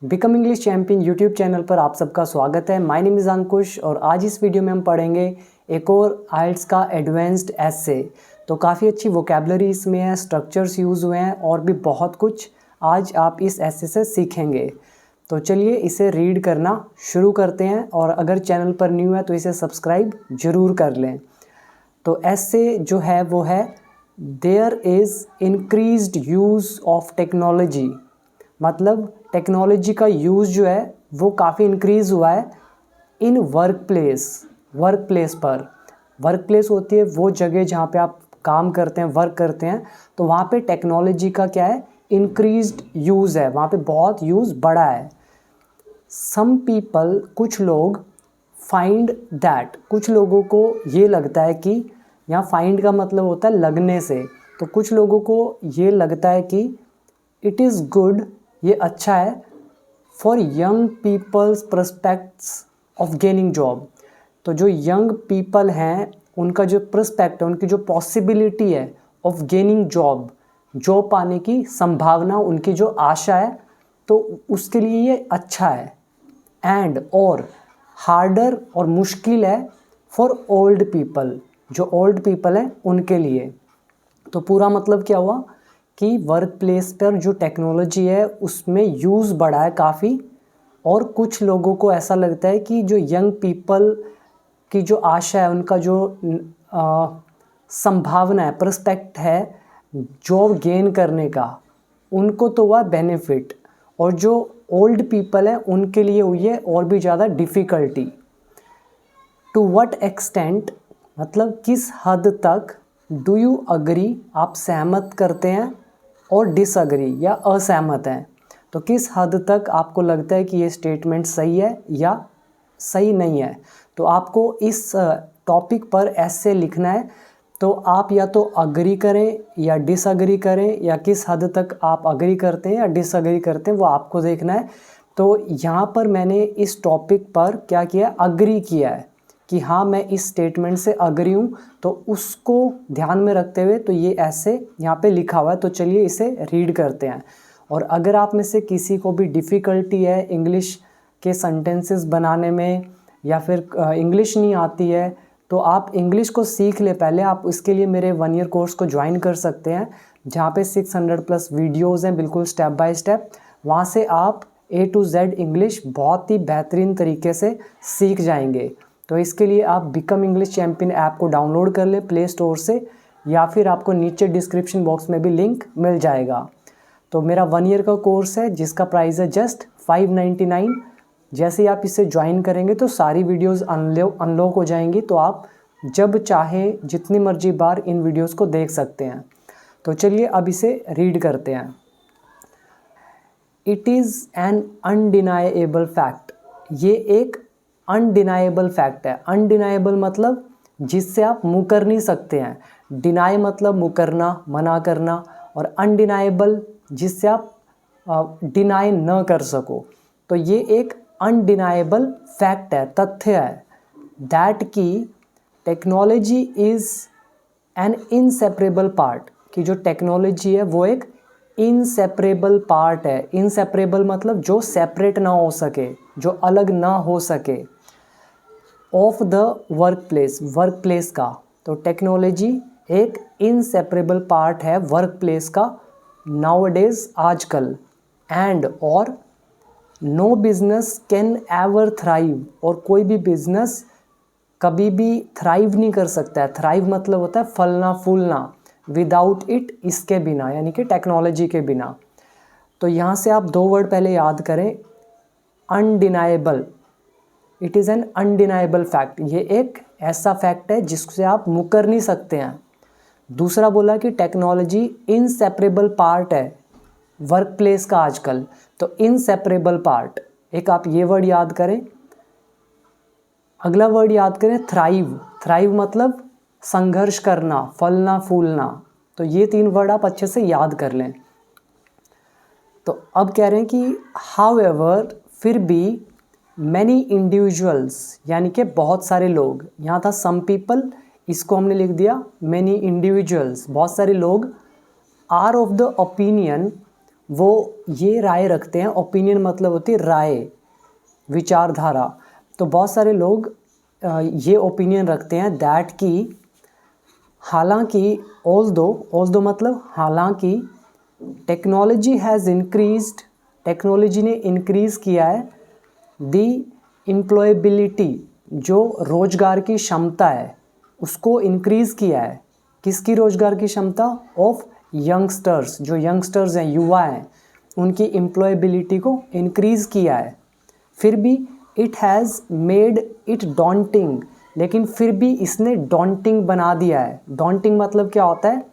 Become English champion YouTube channel पर आप सबका स्वागत है। माय नेम इज़ अंकुश और आज इस वीडियो में हम पढ़ेंगे एक और आइल्स का एडवांस्ड एसे। तो काफ़ी अच्छी वोकेबलरी इसमें है, स्ट्रक्चर्स यूज़ हुए हैं और भी बहुत कुछ आज आप इस एसे से सीखेंगे। तो चलिए इसे रीड करना शुरू करते हैं और अगर चैनल पर न्यू है तो इसे सब्सक्राइब ज़रूर कर लें। तो एसे जो है वो है there is increased use of technology, मतलब टेक्नोलॉजी का यूज़ जो है वो काफ़ी इंक्रीज़ हुआ है इन वर्क प्लेस पर। वर्क प्लेस होती है वो जगह जहाँ पे आप काम करते हैं, वर्क करते हैं, तो वहाँ पे टेक्नोलॉजी का क्या है, इंक्रीज्ड यूज़ है, वहाँ पे बहुत यूज़ बढ़ा है। सम पीपल, कुछ लोग, फाइंड दैट, कुछ लोगों को ये लगता है कि, यहाँ फाइंड का मतलब होता है लगने से, तो कुछ लोगों को ये लगता है कि इट इज़ गुड, ये अच्छा है, for young peoples prospects of gaining job. तो जो यंग पीपल हैं उनका जो प्रस्पेक्ट है, उनकी जो पॉसिबिलिटी है ऑफ गेनिंग जॉब पाने की संभावना, उनकी जो आशा है, तो उसके लिए ये अच्छा है। एंड और हार्डर और मुश्किल है फॉर ओल्ड पीपल, जो ओल्ड पीपल हैं उनके लिए। तो पूरा मतलब क्या हुआ कि वर्क प्लेस पर जो टेक्नोलॉजी है उसमें यूज़ बढ़ा है काफ़ी, और कुछ लोगों को ऐसा लगता है कि जो यंग पीपल की जो आशा है, उनका जो संभावना है, प्रस्पेक्ट है जॉब गेन करने का, उनको तो हुआ बेनिफिट, और जो ओल्ड पीपल है उनके लिए हुई है और भी ज़्यादा डिफ़िकल्टी। टू व्हाट एक्सटेंट, मतलब किस हद तक, डू यू अग्री, आप सहमत करते हैं, और डिसअग्री या असहमत हैं, तो किस हद तक आपको लगता है कि ये स्टेटमेंट सही है या सही नहीं है। तो आपको इस टॉपिक पर ऐसे लिखना है, तो आप या तो अग्री करें या डिसअग्री करें, या किस हद तक आप अग्री करते हैं या डिसअग्री करते हैं वो आपको देखना है। तो यहाँ पर मैंने इस टॉपिक पर क्या किया, अग्री किया है कि हाँ मैं इस स्टेटमेंट से अग्री हूँ, तो उसको ध्यान में रखते हुए तो ये ऐसे यहाँ पे लिखा हुआ है। तो चलिए इसे रीड करते हैं। और अगर आप में से किसी को भी डिफ़िकल्टी है इंग्लिश के सेंटेंसेस बनाने में, या फिर इंग्लिश नहीं आती है, तो आप इंग्लिश को सीख ले पहले। आप इसके लिए मेरे 1 ईयर कोर्स को ज्वाइन कर सकते हैं, जहाँ पे 600+ वीडियोज़ हैं, बिल्कुल स्टेप बाय स्टेप। वहाँ से आप A to Z इंग्लिश बहुत ही बेहतरीन तरीके से सीख जाएंगे। तो इसके लिए आप बिकम इंग्लिश चैम्पियन ऐप को डाउनलोड कर लें प्ले स्टोर से, या फिर आपको नीचे डिस्क्रिप्शन बॉक्स में भी लिंक मिल जाएगा। तो मेरा 1 ईयर का कोर्स है जिसका प्राइस है जस्ट 599। जैसे ही आप इसे ज्वाइन करेंगे तो सारी वीडियोस अनलॉक हो जाएंगी, तो आप जब चाहे जितनी मर्जी बार इन वीडियोस को देख सकते हैं। तो चलिए अब इसे रीड करते हैं। It is an undeniable fact, ये एक अनडिनाएबल फैक्ट है। अनडिनाएबल मतलब जिससे आप मुकर नहीं सकते हैं, डिनाई मतलब मुकरना, मना करना, और अनडिनाएबल जिससे आप डिनाई न कर सको। तो ये एक अनडिनाएबल फैक्ट है, तथ्य है, दैट की technology is an inseparable part, कि जो टेक्नोलॉजी है वो एक इनसेपरेबल पार्ट है। इनसेपरेबल मतलब जो सेपरेट ना हो सके, जो अलग ना हो सके, ऑफ द वर्क प्लेस का। तो टेक्नोलॉजी एक इनसेपरेबल पार्ट है वर्क प्लेस का नाउअडेज, आजकल। एंड और no business can ever thrive, और कोई भी बिजनेस कभी भी थ्राइव नहीं कर सकता है। थ्राइव मतलब होता है फलना फूलना, विदाउट इट, इसके बिना, यानी कि टेक्नोलॉजी के बिना। तो यहाँ से आप 2 वर्ड पहले याद करें, undeniable, it is an undeniable fact, ये एक ऐसा फैक्ट है जिससे आप मुकर नहीं सकते हैं। दूसरा बोला कि टेक्नोलॉजी इनसेपरेबल पार्ट है वर्क प्लेस का आजकल, तो इनसेपरेबल पार्ट, एक आप ये वर्ड याद करें। अगला वर्ड याद करें, थ्राइव। थ्राइव मतलब संघर्ष करना, फलना फूलना। तो ये 3 वर्ड आप अच्छे से याद कर लें। तो अब कह रहे हैं कि हाउएवर, फिर भी, मैनी इंडिविजुअल्स, यानी कि बहुत सारे लोग, यहाँ था सम पीपल, इसको हमने लिख दिया मैनी इंडिविजुअल्स, बहुत सारे लोग, आर ऑफ द ओपिनियन, वो ये राय रखते हैं, ओपिनियन मतलब होती है राय, विचारधारा। तो बहुत सारे लोग ये ओपिनियन रखते हैं दैट कि हालांकि ऑल्दो मतलब हालांकि टेक्नोलॉजी हैज़ इंक्रीज्ड, टेक्नोलॉजी ने इंक्रीज़ किया है दी एम्प्लॉयबिलिटी, जो रोज़गार की क्षमता है उसको इंक्रीज़ किया है। किसकी रोज़गार की क्षमता? ऑफ यंगस्टर्स, जो यंगस्टर्स हैं, युवा हैं, उनकी एम्प्लॉयबिलिटी को इंक्रीज़ किया है। फिर भी it has made it daunting, लेकिन फिर भी इसने डॉन्टिंग बना दिया है। डॉन्टिंग मतलब क्या होता है?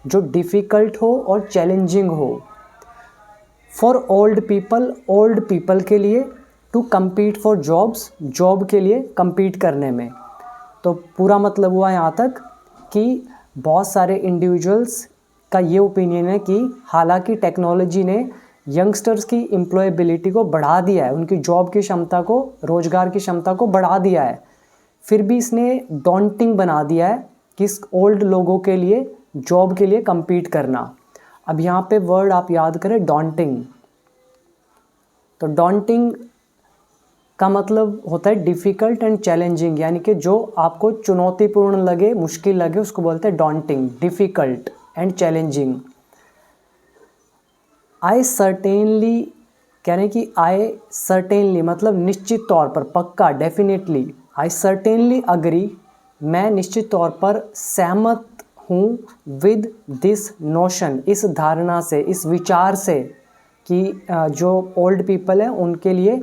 जो डिफ़िकल्ट हो और चैलेंजिंग हो। फॉर ओल्ड पीपल के लिए, to compete for jobs, job के लिए compete करने में। तो पूरा मतलब हुआ यहाँ तक कि बहुत सारे इंडिविजुअल्स का ये ओपिनियन है कि हालांकि टेक्नोलॉजी ने यंगस्टर्स की एम्प्लॉयबिलिटी को बढ़ा दिया है, उनकी जॉब की क्षमता को, रोज़गार की क्षमता को बढ़ा दिया है, फिर भी इसने डॉन्टिंग बना दिया है किस ओल्ड लोगों के लिए जॉब के लिए compete करना। अब यहाँ पे वर्ड आप याद करें, डॉन्टिंग। तो डॉन्टिंग का मतलब होता है डिफ़िकल्ट एंड चैलेंजिंग, यानी कि जो आपको चुनौतीपूर्ण लगे, मुश्किल लगे, उसको बोलते हैं daunting, difficult and challenging. I certainly, कह रहे हैं कि आई सर्टेनली मतलब निश्चित तौर पर, पक्का, डेफिनेटली। आई सर्टेनली अग्री, मैं निश्चित तौर पर सहमत हूँ विद दिस नोशन, इस धारणा से, इस विचार से कि जो ओल्ड पीपल हैं उनके लिए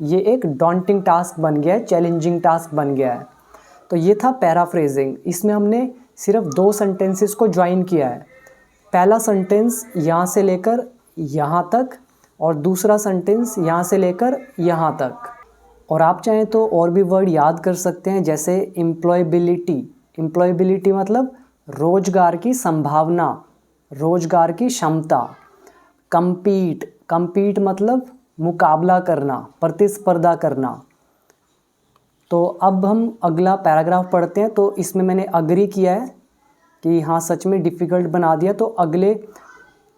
ये एक डॉन्टिंग टास्क बन गया है, चैलेंजिंग टास्क बन गया है। तो ये था पैराफ्रेजिंग। इसमें हमने सिर्फ 2 सेंटेंसेस को ज्वाइन किया है। पहला सेंटेंस यहाँ से लेकर यहाँ तक और दूसरा सेंटेंस यहाँ से लेकर यहाँ तक। और आप चाहें तो और भी वर्ड याद कर सकते हैं, जैसे एम्प्लॉयबिलिटी। एम्प्लॉयबिलिटी मतलब रोजगार की संभावना, रोजगार की क्षमता। कंपीट मतलब मुकाबला करना, प्रतिस्पर्धा करना। तो अब हम अगला पैराग्राफ पढ़ते हैं। तो इसमें मैंने अग्री किया है कि हाँ सच में डिफ़िकल्ट बना दिया। तो अगले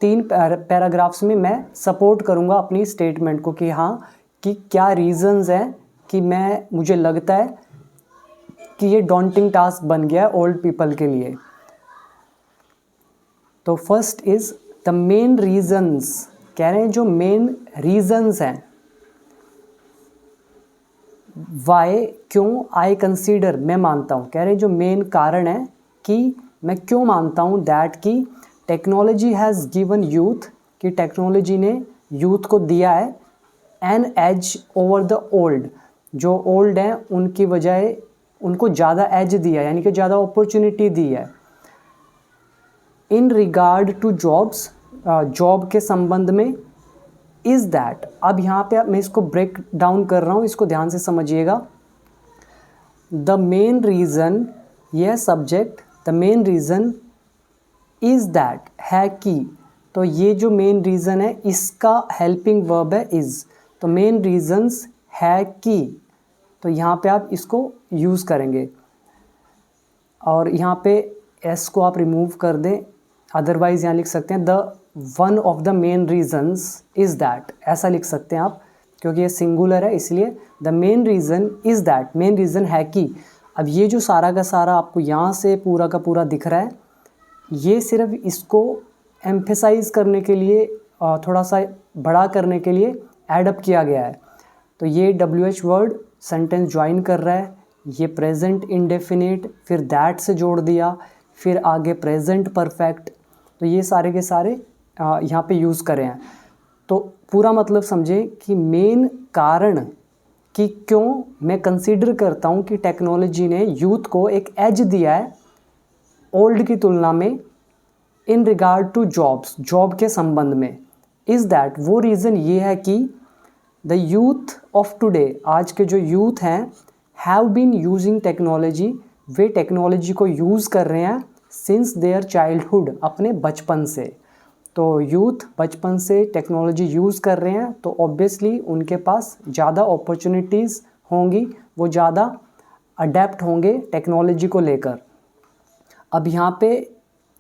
3 पैराग्राफ्स में मैं सपोर्ट करूँगा अपनी स्टेटमेंट को कि हाँ कि क्या रीज़न्स हैं कि मुझे लगता है कि ये डॉन्टिंग टास्क बन गया है ओल्ड पीपल के लिए। तो first is the main reasons, कह रहे हैं जो मेन रीज़न्स हैं, वाई, क्यों, आई कंसीडर, मैं मानता हूँ, कह रहे हैं जो मेन कारण है कि मैं क्यों मानता हूँ दैट कि टेक्नोलॉजी हैज़ गिवन यूथ, कि टेक्नोलॉजी ने यूथ को दिया है an edge over the old, जो ओल्ड हैं उनकी बजाय उनको ज़्यादा एज दिया है, यानी कि ज़्यादा अपॉर्चुनिटी दी है। In regard to jobs, job के संबंध में, इज़ दैट, अब यहाँ पे मैं इसको ब्रेक डाउन कर रहा हूँ, इसको ध्यान से समझिएगा। द मेन रीज़न, यह subject, the main reason is that है कि, तो ये जो मेन रीज़न है इसका हेल्पिंग वर्ब है इज़। तो मेन रीज़न्स है कि, तो यहाँ पे आप इसको यूज़ करेंगे और यहाँ पे एस को आप रिमूव कर दें, अदरवाइज़ यहाँ लिख सकते हैं the one of the main reasons is that, ऐसा लिख सकते हैं आप, क्योंकि ये सिंगुलर है इसलिए the main reason is that, main reason है कि। अब ये जो सारा का सारा आपको यहाँ से पूरा का पूरा दिख रहा है, ये सिर्फ इसको एम्फेसाइज़ करने के लिए, थोड़ा सा बड़ा करने के लिए एडअप किया गया है। तो ये WH वर्ड सेंटेंस ज्वाइन कर रहा है, ये प्रेजेंट इंडेफिनिट, फिर दैट से जोड़ दिया, फिर आगे प्रेजेंट परफेक्ट। तो ये सारे के सारे यहाँ पे यूज़ करे हैं। तो पूरा मतलब समझे कि मेन कारण कि क्यों मैं कंसीडर करता हूँ कि टेक्नोलॉजी ने यूथ को एक एज दिया है ओल्ड की तुलना में, in regard to jobs, job के संबंध में, इज़ दैट, वो रीज़न ये है कि द यूथ ऑफ टुडे, आज के जो यूथ हैं, हैव बीन यूजिंग टेक्नोलॉजी, वे टेक्नोलॉजी को यूज़ कर रहे हैं सिंस देयर चाइल्डहुड, अपने बचपन से। तो यूथ बचपन से टेक्नोलॉजी यूज़ कर रहे हैं, तो ऑब्वियसली उनके पास ज़्यादा अपॉर्चुनिटीज़ होंगी, वो ज़्यादा अडेप्ट होंगे टेक्नोलॉजी को लेकर। अब यहाँ पे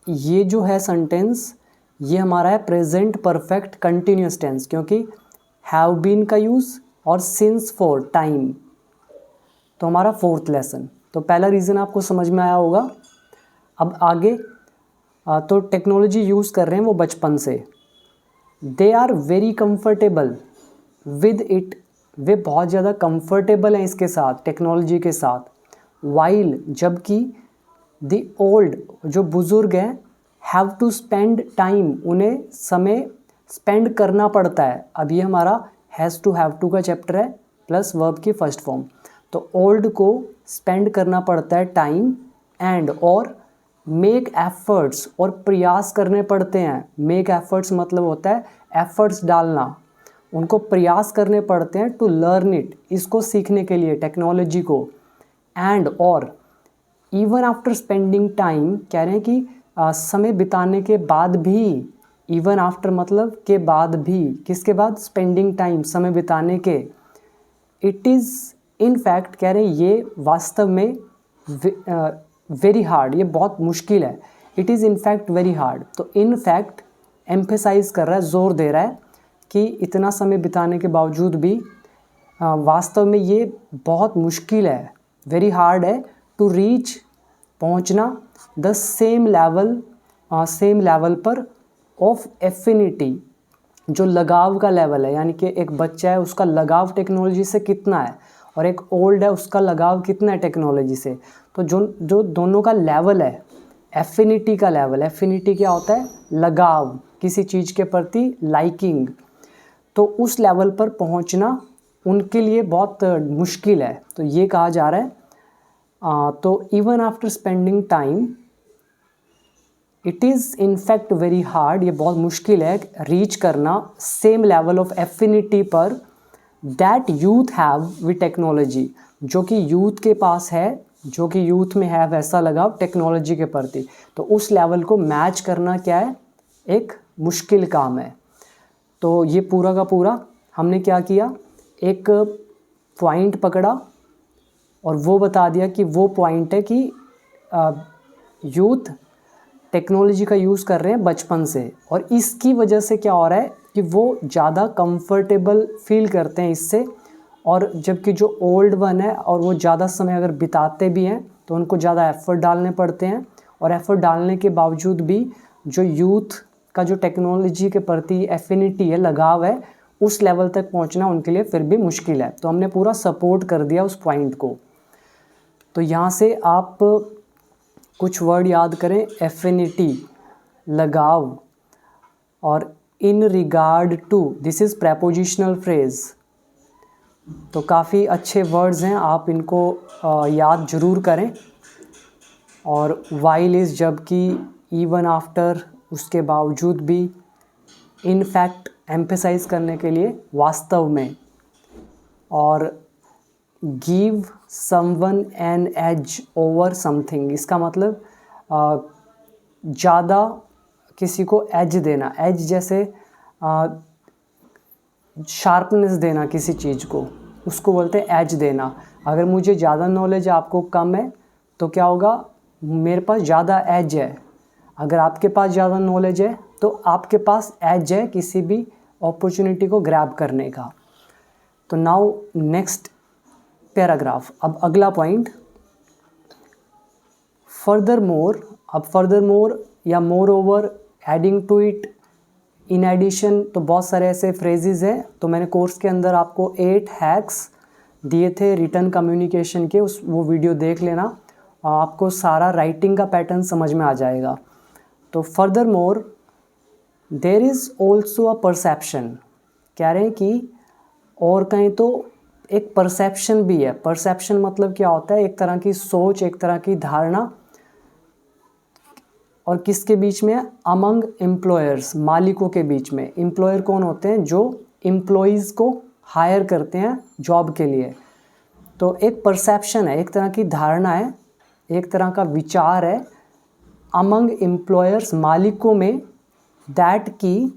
ये जो है सेंटेंस, ये हमारा है प्रेजेंट परफेक्ट कंटिन्यूस टेंस, क्योंकि हैव बीन का यूज़ और सिंस फॉर टाइम। तो हमारा फोर्थ लेसन, तो पहला रीज़न आपको समझ में आया होगा। अब आगे तो टेक्नोलॉजी यूज़ कर रहे हैं वो बचपन से। They are very comfortable with it, वे बहुत ज़्यादा कंफर्टेबल हैं इसके साथ, टेक्नोलॉजी के साथ। वाइल, जबकि द ओल्ड, जो बुज़ुर्ग हैं, हैव टू स्पेंड टाइम, उन्हें समय स्पेंड करना पड़ता है। अब ये हमारा हैज़ टू का चैप्टर है प्लस वर्ब की फर्स्ट फॉर्म। तो ओल्ड को स्पेंड करना पड़ता है टाइम, एंड और मेक एफर्ट्स, और प्रयास करने पड़ते हैं। मेक एफर्ट्स मतलब होता है एफर्ट्स डालना, उनको प्रयास करने पड़ते हैं टू लर्न इट, इसको सीखने के लिए, टेक्नोलॉजी को। एंड और इवन आफ्टर स्पेंडिंग टाइम, कह रहे हैं कि समय बिताने के बाद भी, इवन आफ्टर मतलब के बाद भी, किसके बाद, स्पेंडिंग टाइम, समय बिताने के। इट इज़ इन फैक्ट, कह रहे हैं ये वास्तव में वेरी हार्ड, ये बहुत मुश्किल है। It is in fact very hard, तो इन फैक्ट एम्फेसाइज कर रहा है, जोर दे रहा है कि इतना समय बिताने के बावजूद भी वास्तव में ये बहुत मुश्किल है, वेरी हार्ड है टू रीच, पहुंचना, द सेम लेवल पर ऑफ एफिनिटी, जो लगाव का लेवल है, यानी कि एक बच्चा है उसका लगाव टेक्नोलॉजी से कितना है, और एक ओल्ड है उसका लगाव कितना है टेक्नोलॉजी से। तो जो दोनों का लेवल है, एफिनिटी का लेवल, एफिनिटी क्या होता है, लगाव, किसी चीज़ के प्रति लाइकिंग, तो उस लेवल पर पहुंचना उनके लिए बहुत मुश्किल है। तो ये कहा जा रहा है। तो even after spending time, it is in fact very hard, ये बहुत मुश्किल है रीच करना सेम लेवल ऑफ एफिनिटी पर that youth have with technology, जो कि यूथ के पास है, जो कि यूथ में है वैसा लगाव टेक्नोलॉजी के प्रति। तो उस लेवल को मैच करना क्या है, एक मुश्किल काम है। तो ये पूरा का पूरा हमने क्या किया, एक पॉइंट पकड़ा और वो बता दिया कि वो पॉइंट है कि यूथ टेक्नोलॉजी का यूज़ कर रहे हैं बचपन से, और इसकी वजह से क्या हो रहा है कि वो ज़्यादा कंफर्टेबल फील करते हैं इससे। और जबकि जो ओल्ड वन है और वो ज़्यादा समय अगर बिताते भी हैं तो उनको ज़्यादा एफ़र्ट डालने पड़ते हैं, और एफ़र्ट डालने के बावजूद भी जो यूथ का जो टेक्नोलॉजी के प्रति एफिनिटी है, लगाव है, उस लेवल तक पहुंचना उनके लिए फिर भी मुश्किल है। तो हमने पूरा सपोर्ट कर दिया उस पॉइंट को। तो यहाँ से आप कुछ वर्ड याद करें, एफिनिटी, लगाव, और in regard to, this is prepositional phrase. तो काफ़ी अच्छे वर्ड्स हैं, आप इनको याद ज़रूर करें। और वाइल इज़, जबकि, इवन आफ्टर, उसके बावजूद भी, इन फैक्ट एम्फेसाइज करने के लिए, वास्तव में, और give someone an edge over something, इसका मतलब ज़्यादा किसी को एज देना, एज जैसे शार्पनेस देना किसी चीज़ को, उसको बोलते हैं एज देना। अगर मुझे ज़्यादा नॉलेज आपको कम है तो क्या होगा, मेरे पास ज़्यादा एज है। अगर आपके पास ज़्यादा नॉलेज है तो आपके पास एज है किसी भी अपॉर्चुनिटी को ग्रैब करने का। तो नाउ नेक्स्ट पैराग्राफ, अब अगला पॉइंट, फर्दर मोर। अब फर्दर मोर या moreover, adding to it, in addition, तो बहुत सारे ऐसे फ्रेजेस हैं। तो मैंने कोर्स के अंदर आपको 8 हैक्स दिए थे रिटर्न कम्युनिकेशन के, वो वीडियो देख लेना, आपको सारा राइटिंग का पैटर्न समझ में आ जाएगा। तो furthermore there is also a perception, कह रहे हैं कि और कहीं तो एक परसेप्शन भी है। परसेप्शन मतलब क्या होता है, एक तरह की सोच, एक तरह की धारणा, और किसके बीच में है, अमंग एम्प्लॉयर्स, मालिकों के बीच में। एम्प्लॉयर कौन होते हैं, जो एम्प्लॉयज़ को हायर करते हैं जॉब के लिए। तो एक परसेप्शन है, एक तरह की धारणा है, एक तरह का विचार है अमंग एम्प्लॉयर्स, मालिकों में, दैट की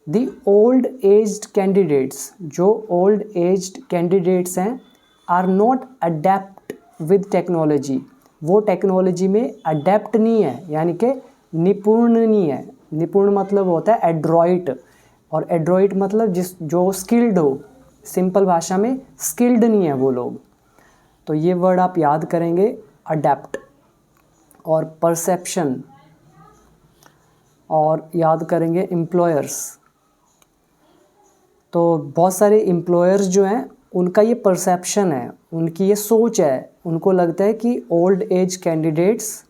द ओल्ड एज्ड कैंडिडेट्स, जो ओल्ड एज्ड कैंडिडेट्स हैं, are not adept with technology, वो टेक्नोलॉजी में अडेप्ट नहीं है, यानी कि निपुण नहीं है, निपुण मतलब होता है एड्रॉइट, और एड्रॉइट मतलब जो स्किल्ड हो, सिंपल भाषा में स्किल्ड नहीं है वो लोग। तो ये वर्ड आप याद करेंगे, अडेप्ट और परसेप्शन, और याद करेंगे एम्प्लॉयर्स। तो बहुत सारे एम्प्लॉयर्स जो हैं उनका ये परसेप्शन है, उनकी ये सोच है, उनको लगता है कि ओल्ड एज कैंडिडेट्स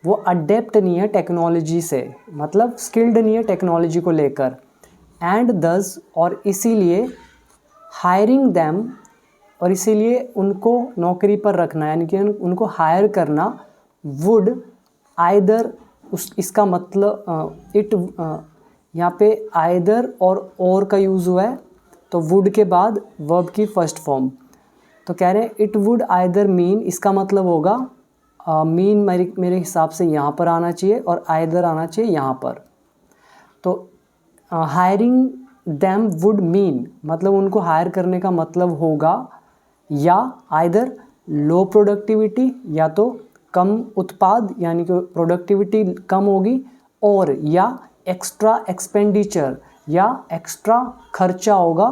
वो अडेप्ट नहीं है टेक्नोलॉजी से, मतलब स्किल्ड नहीं है टेक्नोलॉजी को लेकर, एंड दस और इसीलिए हायरिंग देम, और इसीलिए उनको नौकरी पर रखना यानी कि उनको हायर करना वुड आइदर, इसका मतलब यहाँ पे आइदर और का यूज़ हुआ है, तो वुड के बाद वर्ब की फर्स्ट फॉर्म, तो कह रहे हैं इट वुड आइदर मीन, इसका मतलब होगा मीन मेरे हिसाब से यहाँ पर आना चाहिए और आइदर आना चाहिए यहाँ पर। तो हायरिंग देम वुड मीन मतलब उनको हायर करने का मतलब होगा या आइदर लो प्रोडक्टिविटी, या तो कम उत्पाद यानी कि प्रोडक्टिविटी कम होगी, और या एक्स्ट्रा एक्सपेंडिचर या एक्स्ट्रा खर्चा होगा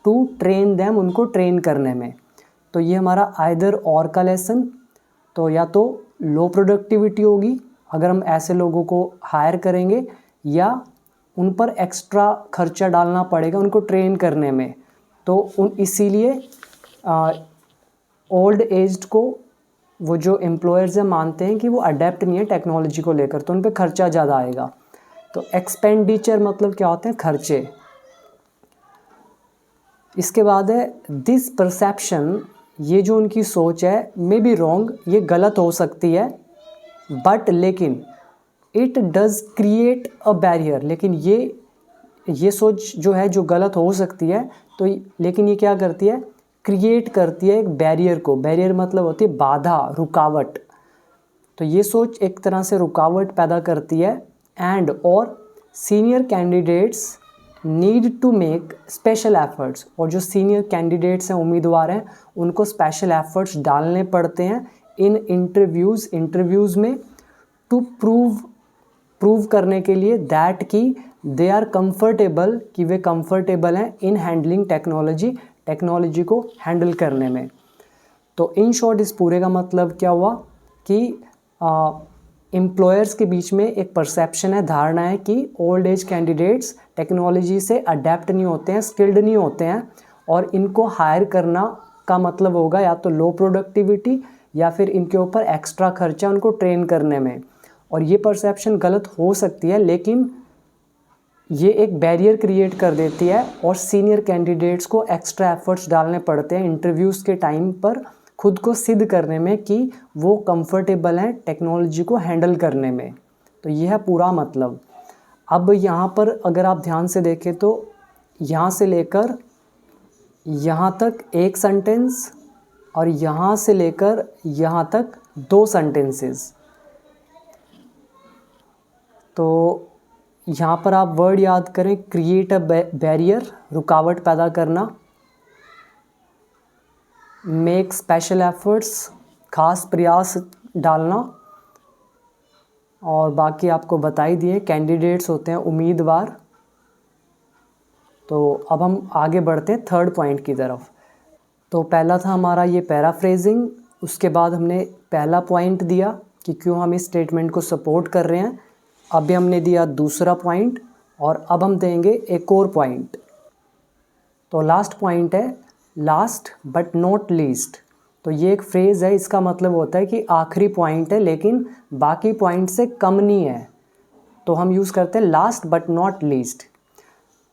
टू ट्रेन देम, उनको ट्रेन करने में। तो ये हमारा आइदर और का लेसन, तो या तो लो प्रोडक्टिविटी होगी अगर हम ऐसे लोगों को हायर करेंगे, या उन पर एक्स्ट्रा खर्चा डालना पड़ेगा उनको ट्रेन करने में। तो इसीलिए ओल्ड एज्ड को वो जो एम्प्लॉयर्स हैं मानते हैं कि वो अडेप्ट नहीं है टेक्नोलॉजी को लेकर, तो उन पर खर्चा ज़्यादा आएगा। तो एक्सपेंडिचर मतलब क्या होते हैं, खर्चे। इसके बाद है दिस परसेप्शन, ये जो उनकी सोच है मे बी रॉन्ग, ये गलत हो सकती है, बट लेकिन it does create a barrier, लेकिन ये सोच जो है जो गलत हो सकती है, तो लेकिन ये क्या करती है, क्रिएट करती है एक बैरियर को। बैरियर मतलब होती है बाधा, रुकावट। तो ये सोच एक तरह से रुकावट पैदा करती है, एंड और senior candidates need to make special efforts, और जो सीनियर कैंडिडेट्स हैं, उम्मीदवार हैं, उनको स्पेशल एफर्ट्स डालने पड़ते हैं इन इंटरव्यूज़ में, टू प्रूव करने के लिए दैट कि दे आर कंफर्टेबल, कि वे कंफर्टेबल हैं इन हैंडलिंग टेक्नोलॉजी को हैंडल करने में। तो इन शॉर्ट इस पूरे का मतलब क्या हुआ कि एम्प्लॉयर्स के बीच में एक परसेप्शन है, धारणा है कि ओल्ड एज कैंडिडेट्स टेक्नोलॉजी से अडेप्ट नहीं होते हैं, स्किल्ड नहीं होते हैं, और इनको हायर करना का मतलब होगा या तो लो प्रोडक्टिविटी या फिर इनके ऊपर एक्स्ट्रा खर्चा उनको ट्रेन करने में। और ये परसेप्शन गलत हो सकती है, लेकिन ये एक बैरियर क्रिएट कर देती है, और सीनियर कैंडिडेट्स को एक्स्ट्रा एफर्ट्स डालने पड़ते हैं इंटरव्यूज़ के टाइम पर खुद को सिद्ध करने में कि वो कंफर्टेबल हैं टेक्नोलॉजी को हैंडल करने में। तो यह है पूरा मतलब। अब यहाँ पर अगर आप ध्यान से देखें तो यहाँ से लेकर यहाँ तक एक सेंटेंस, और यहाँ से लेकर यहाँ तक 2 सेंटेंसेस। तो यहाँ पर आप वर्ड याद करें, क्रिएट अ बैरियर, रुकावट पैदा करना, मेक स्पेशल एफर्ट्स, खास प्रयास डालना, और बाकी आपको बता ही दिए, कैंडिडेट्स होते हैं उम्मीदवार। तो अब हम आगे बढ़ते हैं थर्ड पॉइंट की तरफ। तो पहला था हमारा ये पैराफ्रेजिंग, उसके बाद हमने पहला पॉइंट दिया कि क्यों हम इस स्टेटमेंट को सपोर्ट कर रहे हैं। अभी हमने दिया दूसरा पॉइंट, और अब हम देंगे एक और पॉइंट। तो लास्ट पॉइंट है लास्ट बट नॉट लीस्ट। तो ये एक फ्रेज़ है, इसका मतलब होता है कि आखिरी पॉइंट है लेकिन बाकी पॉइंट से कम नहीं है, तो हम यूज़ करते हैं लास्ट बट नॉट लीस्ट।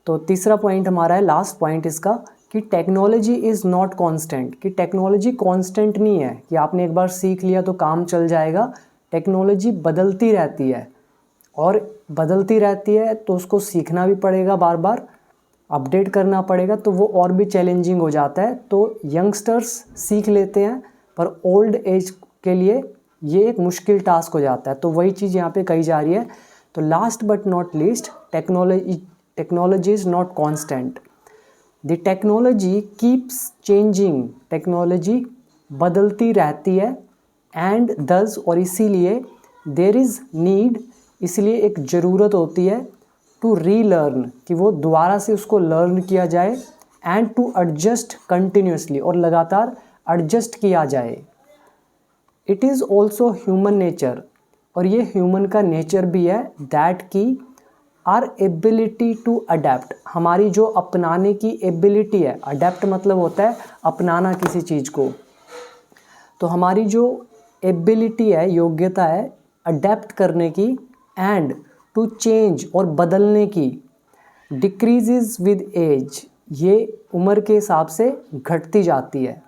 तो तीसरा पॉइंट हमारा है लास्ट पॉइंट इसका, कि टेक्नोलॉजी इज़ नॉट कांस्टेंट, कि टेक्नोलॉजी कांस्टेंट नहीं है कि आपने एक बार सीख लिया तो काम चल जाएगा। टेक्नोलॉजी बदलती रहती है, और बदलती रहती है तो उसको सीखना भी पड़ेगा, बार बार अपडेट करना पड़ेगा, तो वो और भी चैलेंजिंग हो जाता है। तो यंगस्टर्स सीख लेते हैं, पर ओल्ड एज के लिए ये एक मुश्किल टास्क हो जाता है। तो वही चीज़ यहाँ पे कही जा रही है। तो last but not least, technology is not constant, the technology keeps changing, technology बदलती रहती है, एंड दस और इसीलिए देयर इज़ नीड इसलिए एक ज़रूरत होती है टू रीलर्न, कि वो दोबारा से उसको लर्न किया जाए, एंड टू एडजस्ट कंटिन्यूसली, और लगातार एडजस्ट किया जाए। It is also human nature, और ये ह्यूमन का नेचर भी है, दैट की आर एबिलिटी टू अडेप्ट, हमारी जो अपनाने की एबिलिटी है, अडेप्ट मतलब होता है अपनाना किसी चीज़ को, तो हमारी जो एबिलिटी है, योग्यता है अडेप्ट करने की, एंड टू चेंज, और बदलने की, डिक्रीजेज विद एज, ये उम्र के हिसाब से घटती जाती है।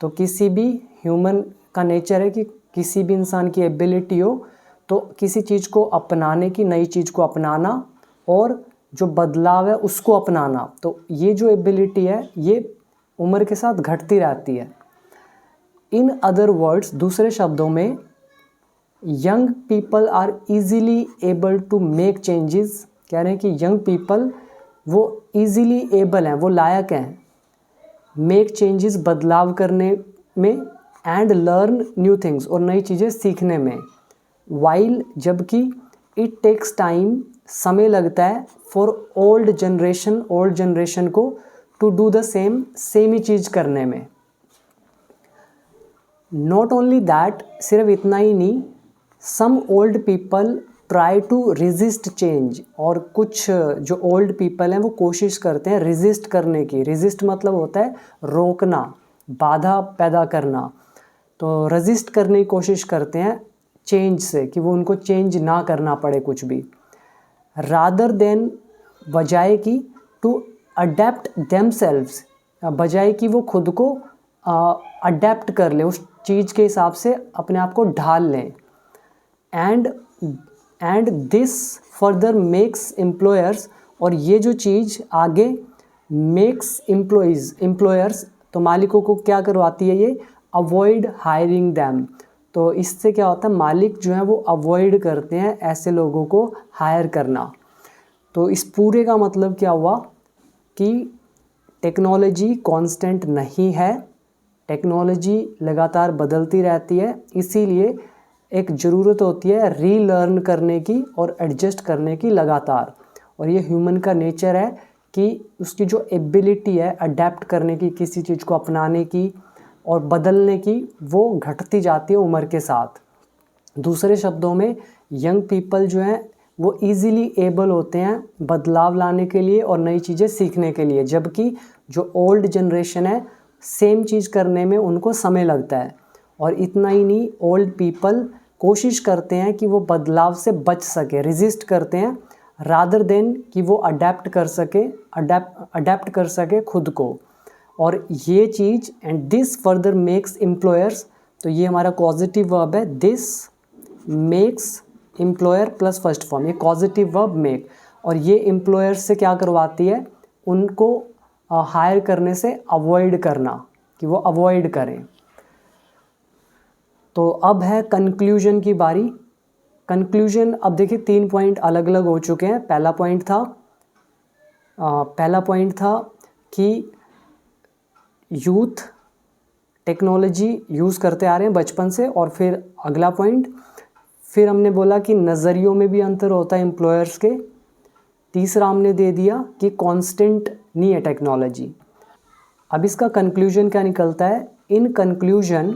तो किसी भी ह्यूमन का नेचर है कि किसी भी इंसान की एबिलिटी हो तो किसी चीज़ को अपनाने की, नई चीज़ को अपनाना, और जो बदलाव है उसको अपनाना, तो ये जो एबिलिटी है ये उम्र के साथ घटती रहती है। इन अदर वर्ड्स, दूसरे शब्दों में, young people are easily able to make changes, कह रहे हैं कि यंग पीपल वो ईजीली एबल हैं, वो लायक हैं, मेक चेंजेस, बदलाव करने में, एंड लर्न न्यू थिंग्स, और नई चीज़ें सीखने में, वाइल, जबकि इट टेक्स टाइम, समय लगता है, फॉर ओल्ड जनरेशन को टू डू द सेम ही चीज़ करने में। नॉट ओनली दैट, सिर्फ इतना ही नहीं, some old people try to resist change, और कुछ जो ओल्ड पीपल हैं वो कोशिश करते हैं रेजिस्ट करने की। रेजिस्ट मतलब होता है रोकना, बाधा पैदा करना, तो रेजिस्ट करने की कोशिश करते हैं चेंज से, कि वो उनको चेंज ना करना पड़े कुछ भी। रादर देन, बजाय कि, टू अडेप्ट देमसेल्व्स, बजाय कि वो खुद को अडेप्ट कर ले, उस चीज़ के हिसाब से अपने आप को ढाल लें। And this further makes employers, और ये जो चीज़ आगे मेक्स एम्प्लॉयर्स, तो मालिकों को क्या करवाती है ये, अवॉइड हायरिंग दैम, तो इससे क्या होता है, मालिक जो है वो अवॉइड करते हैं ऐसे लोगों को हायर करना। तो इस पूरे का मतलब क्या हुआ कि टेक्नोलॉजी कांस्टेंट नहीं है, टेक्नोलॉजी लगातार बदलती रहती है, इसीलिए एक ज़रूरत होती है रीलर्न करने की और एडजस्ट करने की लगातार। और ये ह्यूमन का नेचर है कि उसकी जो एबिलिटी है अडेप्ट करने की, किसी चीज़ को अपनाने की और बदलने की, वो घटती जाती है उम्र के साथ। दूसरे शब्दों में, यंग पीपल जो हैं वो इजीली एबल होते हैं बदलाव लाने के लिए और नई चीज़ें सीखने के लिए, जबकि जो ओल्ड जनरेशन है सेम चीज़ करने में उनको समय लगता है। और इतना ही नहीं, ओल्ड पीपल कोशिश करते हैं कि वो बदलाव से बच सके, रेजिस्ट करते हैं, रादर देन कि वो अडेप्ट कर सके खुद को। और ये चीज़, and this further makes employers, तो ये हमारा कॉजेटिव वर्ब है, this makes employer plus first form, ये कॉजेटिव वर्ब मेक, और ये एम्प्लॉयर्स से क्या करवाती है, उनको हायर करने से अवॉइड करना, कि वो अवॉइड करें। तो अब है कंक्लूजन की बारी। कंक्लूजन, अब देखिए 3 पॉइंट अलग अलग हो चुके हैं। पहला पॉइंट था कि यूथ टेक्नोलॉजी यूज़ करते आ रहे हैं बचपन से, और फिर अगला पॉइंट, फिर हमने बोला कि नज़रियों में भी अंतर होता है एम्प्लॉयर्स के। तीसरा हमने दे दिया कि कांस्टेंट नहीं है टेक्नोलॉजी। अब इसका कंक्लूजन क्या निकलता है, in conclusion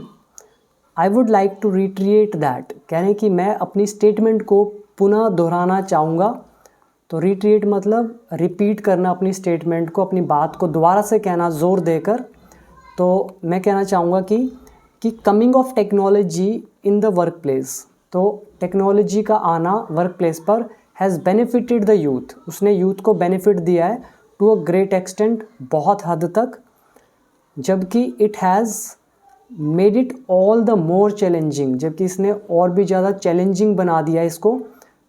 I would like to retreat that, कह रहे हैं कि मैं अपनी स्टेटमेंट को पुनः दोहराना चाहूँगा। तो रिट्रिएट मतलब रिपीट करना अपनी स्टेटमेंट को, अपनी बात को दोबारा से कहना ज़ोर देकर। तो मैं कहना चाहूँगा कि coming of technology in the work place, तो टेक्नोलॉजी का आना वर्क प्लेस पर हैज़ बेनिफिटेड द यूथ, उसने यूथ को बेनिफिट दिया है टू अ ग्रेट एक्सटेंट, बहुत हद तक, जबकि it has made it all the more challenging, जबकि इसने और भी ज़्यादा चैलेंजिंग बना दिया इसको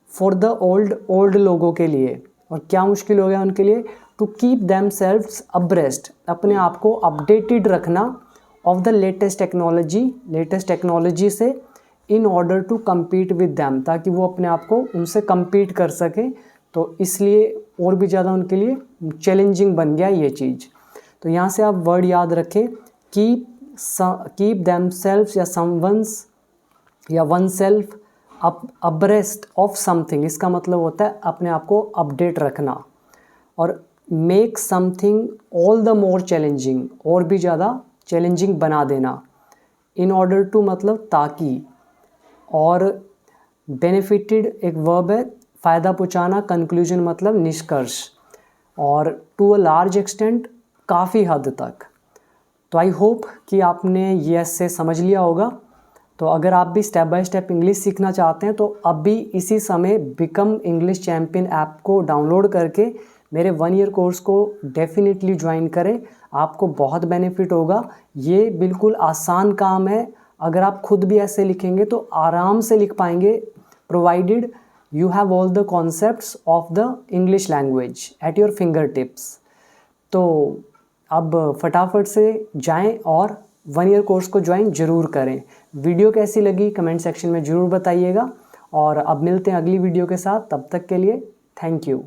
फॉर द ओल्ड लोगों के लिए। और क्या मुश्किल हो गया उनके लिए, to keep themselves abreast, अपने आप को अपडेटेड रखना, ऑफ द लेटेस्ट टेक्नोलॉजी से, in order to compete with them, ताकि वो अपने आप को उनसे कम्पीट कर सकें। तो इसलिए और भी ज़्यादा उनके लिए चैलेंजिंग बन गया ये चीज़। तो यहाँ से आप वर्ड याद रखें, कीप दैमसेल्व्स या समवंस या one self abreast of something, इसका मतलब होता है अपने आप को अपडेट रखना। और make something all the more challenging, और भी ज़्यादा चैलेंजिंग बना देना। इन ऑर्डर टू मतलब ताकि। और बेनिफिटेड एक वर्ब है, फ़ायदा पहुँचाना। कंक्लूजन मतलब निष्कर्ष। और टू अ लार्ज एक्सटेंट, काफ़ी हद तक। तो आई होप कि आपने ये ऐसे समझ लिया होगा। तो अगर आप भी स्टेप बाय स्टेप इंग्लिश सीखना चाहते हैं तो अब भी इसी समय बिकम इंग्लिश चैम्पियन ऐप को डाउनलोड करके मेरे 1 ईयर कोर्स को डेफिनेटली ज्वाइन करें। आपको बहुत बेनिफिट होगा। ये बिल्कुल आसान काम है। अगर आप खुद भी ऐसे लिखेंगे तो आराम से लिख पाएंगे, provided you have all the concepts of the English language at your finger tips. तो अब फटाफट से जाएं और 1 ईयर कोर्स को ज्वाइन ज़रूर करें। वीडियो कैसी लगी कमेंट सेक्शन में ज़रूर बताइएगा। और अब मिलते हैं अगली वीडियो के साथ, तब तक के लिए थैंक यू।